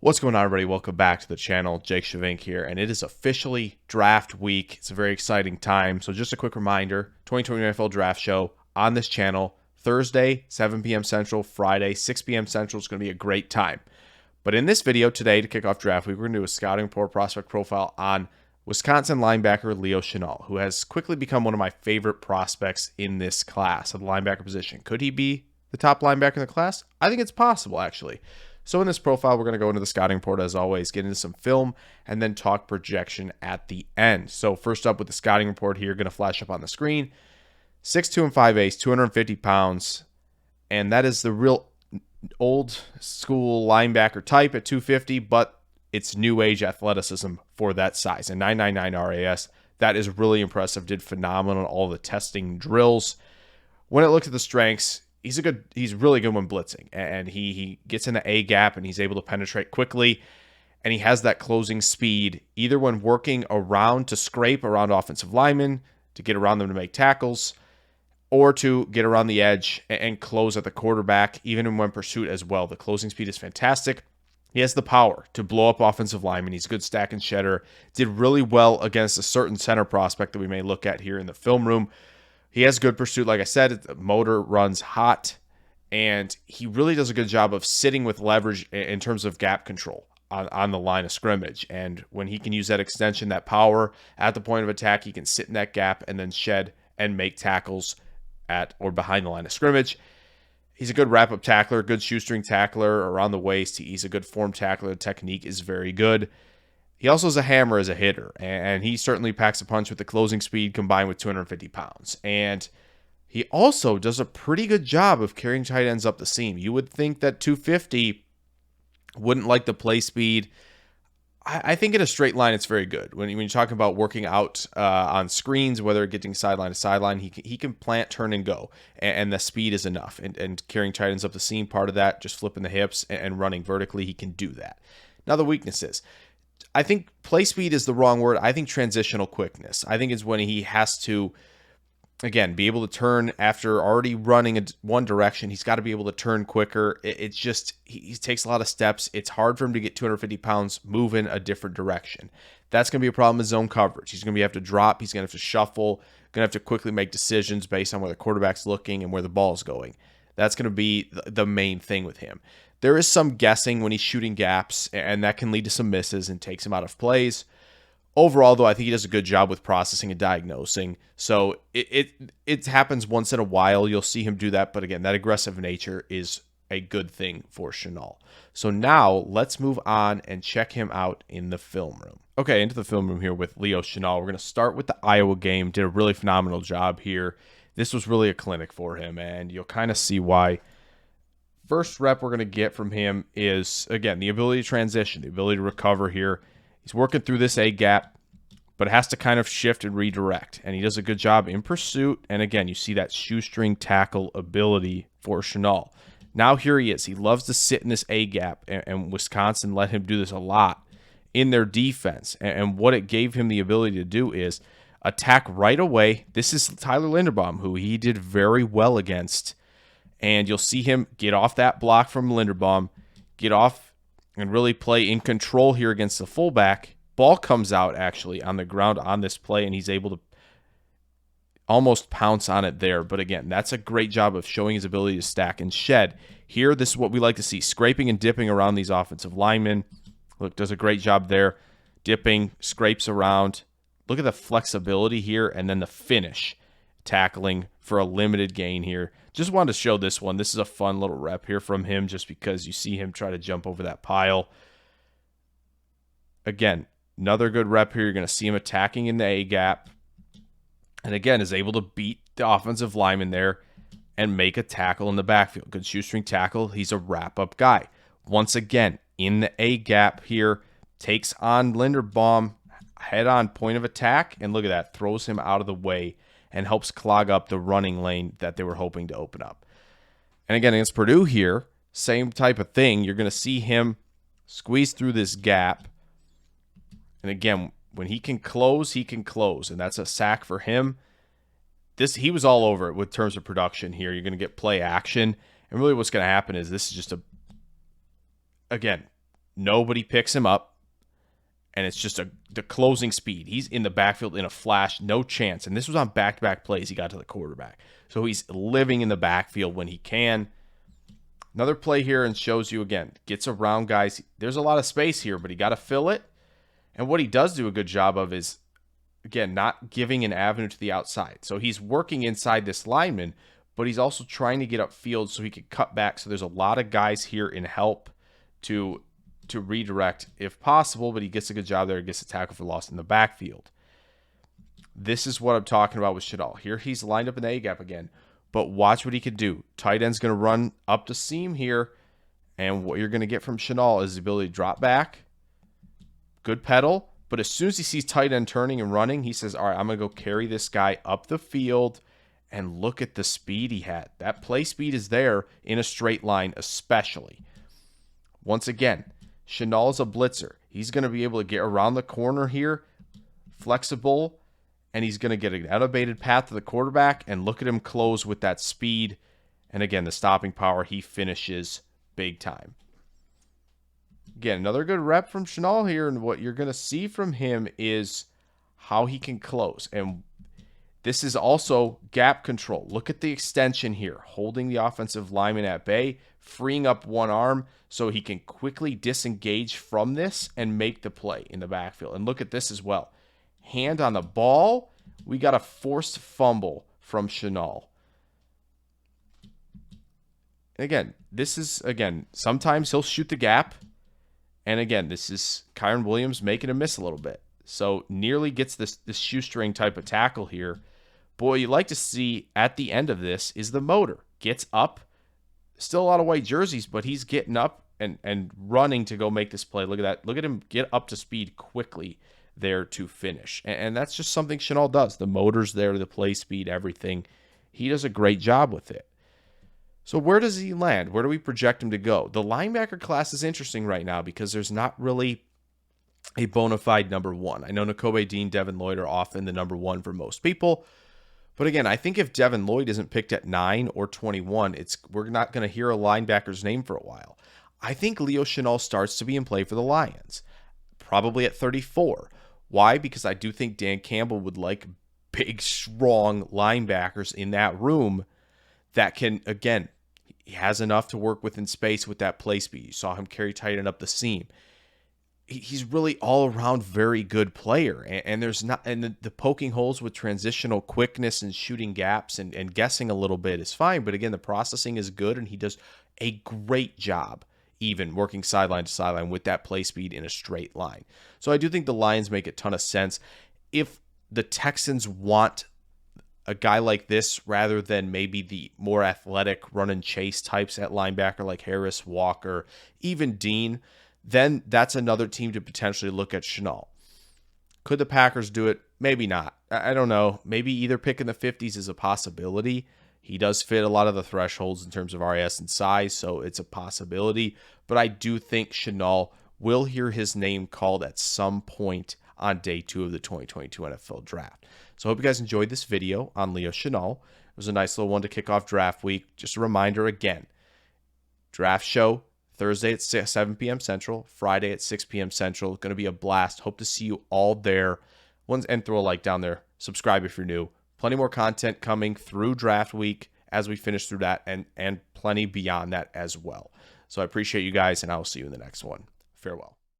What's going on, everybody? Welcome back to the channel. Jake Shavink here, and it is officially draft week. It's a very exciting time. So just a quick reminder, 2020 NFL Draft Show on this channel, Thursday, 7 p.m. Central, Friday, 6 p.m. Central. It's going to be a great time. But in this video today, to kick off draft week, we're going to do a scouting report prospect profile on Wisconsin linebacker Leo Chenal, who has quickly become one of my favorite prospects in this class at the linebacker position. Could he be the top linebacker in the class? I think it's possible, actually. So in this profile, we're going to go into the scouting report as always, get into some film, and then talk projection at the end. So first up with the scouting report here, going to flash up on the screen. 6'2" and 5'8", 250 pounds, and that is the real old school linebacker type at 250, but it's new age athleticism for that size. And 999 RAS, that is really impressive. Did phenomenal in all the testing drills. When it looks at the strengths, he's really good when blitzing, and he gets in the A gap and he's able to penetrate quickly, and he has that closing speed either when working around to scrape around offensive linemen, to get around them to make tackles, or to get around the edge and close at the quarterback, even in when pursuit as well. The closing speed is fantastic. He has the power to blow up offensive linemen. He's a good stack and shedder. Did really well against a certain center prospect that we may look at here in the film room. He has good pursuit. Like I said, the motor runs hot, and he really does a good job of sitting with leverage in terms of gap control on the line of scrimmage. And when he can use that extension, that power at the point of attack, he can sit in that gap and then shed and make tackles at or behind the line of scrimmage. He's a good wrap-up tackler, good shoestring tackler around the waist. He's a good form tackler. The technique is very good. He also has a hammer as a hitter, and he certainly packs a punch with the closing speed combined with 250 pounds. And he also does a pretty good job of carrying tight ends up the seam. You would think that 250 wouldn't like the play speed. I think in a straight line, it's very good. When you're talking about working out on screens, whether getting sideline to sideline, he can plant, turn, and go. And the speed is enough. And carrying tight ends up the seam, part of that, just flipping the hips and running vertically, he can do that. Now the weaknesses. I think play speed is the wrong word. I think transitional quickness. I think it's when he has to, again, be able to turn after already running in one direction. He's got to be able to turn quicker. It's just, he takes a lot of steps. It's hard for him to get 250 pounds moving a different direction. That's going to be a problem in zone coverage. He's going to have to drop. He's going to have to shuffle. Going to have to quickly make decisions based on where the quarterback's looking and where the ball's going. That's going to be the main thing with him. There is some guessing when he's shooting gaps, and that can lead to some misses and takes him out of plays. Overall, though, I think he does a good job with processing and diagnosing. So it happens once in a while. You'll see him do that. But again, that aggressive nature is a good thing for Chenal. So now let's move on and check him out in the film room. Okay, into the film room here with Leo Chenal. We're going to start with the Iowa game. Did a really phenomenal job here. This was really a clinic for him, and you'll kind of see why. First rep we're going to get from him is, again, the ability to transition, the ability to recover here. He's working through this A gap, but it has to kind of shift and redirect, and he does a good job in pursuit. And again, you see that shoestring tackle ability for Chenal. Now here he is. He loves to sit in this A gap, and Wisconsin let him do this a lot in their defense. And what it gave him the ability to do is attack right away. This is Tyler Linderbaum, who he did very well against. And you'll see him get off that block from Linderbaum, get off and really play in control here against the fullback. Ball comes out actually on the ground on this play, and he's able to almost pounce on it there. But again, that's a great job of showing his ability to stack and shed. Here, this is what we like to see, scraping and dipping around these offensive linemen. Look, does a great job there. Dipping, scrapes around. Look at the flexibility here, and then the finish. Tackling for a limited gain here. Just wanted to show this one. This is a fun little rep here from him just because you see him try to jump over that pile. Again, another good rep here. You're going to see him attacking in the A gap. And again, is able to beat the offensive lineman there and make a tackle in the backfield. Good shoestring tackle. He's a wrap-up guy. Once again, in the A gap here, takes on Linderbaum head-on point of attack. And look at that. Throws him out of the way and helps clog up the running lane that they were hoping to open up. And again, against Purdue here, same type of thing. You're going to see him squeeze through this gap. And again, when he can close, and that's a sack for him. He was all over it with terms of production here. You're going to get play action. And really what's going to happen is this is just again, Nobody picks him up. And it's just the closing speed. He's in the backfield in a flash, no chance. And this was on back-to-back plays he got to the quarterback. So he's living in the backfield when he can. Another play here and shows you, again, gets around guys. There's a lot of space here, but he got to fill it. And what he does do a good job of is, again, not giving an avenue to the outside. So he's working inside this lineman, but he's also trying to get upfield so he could cut back. So there's a lot of guys here in help to redirect if possible, but he gets a good job there. He gets a tackle for loss in the backfield. This is what I'm talking about with Chenal. Here he's lined up in the A-gap again, but watch what he can do. Tight end's going to run up the seam here, and what you're going to get from Chenal is the ability to drop back, good pedal, but as soon as he sees tight end turning and running, he says, all right, I'm going to go carry this guy up the field, and look at the speed he had. That play speed is there in a straight line especially. Once again, Chenal is a blitzer. He's going to be able to get around the corner here, flexible, and he's going to get an elevated path to the quarterback, and look at him close with that speed. And again, the stopping power, he finishes big time. Again, another good rep from Chenal here, and what you're going to see from him is how he can close. And this is also gap control. Look at the extension here, holding the offensive lineman at bay, freeing up one arm so he can quickly disengage from this and make the play in the backfield. And look at this as well. Hand on the ball. We got a forced fumble from Chenal. And again, this is, sometimes he'll shoot the gap. And again, this is Kyron Williams making a miss a little bit. So nearly gets this shoestring type of tackle here. But what you like to see at the end of this is the motor. Gets up. Still a lot of white jerseys, but he's getting up and running to go make this play. Look at that. Look at him get up to speed quickly there to finish. And that's just something Chenal does. The motor's there, the play speed, everything. He does a great job with it. So where does he land? Where do we project him to go? The linebacker class is interesting right now because there's not really a bona fide number one. I know Nakobe Dean, Devin Lloyd are often the number one for most people. But again, I think if Devin Lloyd isn't picked at 9 or 21, we're not going to hear a linebacker's name for a while. I think Leo Chenal starts to be in play for the Lions, probably at 34. Why? Because I do think Dan Campbell would like big, strong linebackers in that room that can, again, he has enough to work with in space with that play speed. You saw him carry tight end up the seam. He's really all around very good player. And there's not, and the poking holes with transitional quickness and shooting gaps and guessing a little bit is fine. But again, the processing is good and he does a great job even working sideline to sideline with that play speed in a straight line. So I do think the Lions make a ton of sense. If the Texans want a guy like this rather than maybe the more athletic run and chase types at linebacker like Harris, Walker, even Dean, then that's another team to potentially look at Chenal. Could the Packers do it? Maybe not. I don't know. Maybe either pick in the 50s is a possibility. He does fit a lot of the thresholds in terms of RAS and size, so it's a possibility. But I do think Chenal will hear his name called at some point on day 2 of the 2022 NFL Draft. So I hope you guys enjoyed this video on Leo Chenal. It was a nice little one to kick off draft week. Just a reminder again, draft show Thursday at 7 p.m. Central, Friday at 6 p.m. Central. Going to be a blast. Hope to see you all there. And throw a like down there. Subscribe if you're new. Plenty more content coming through draft week as we finish through that and plenty beyond that as well. So I appreciate you guys, and I will see you in the next one. Farewell.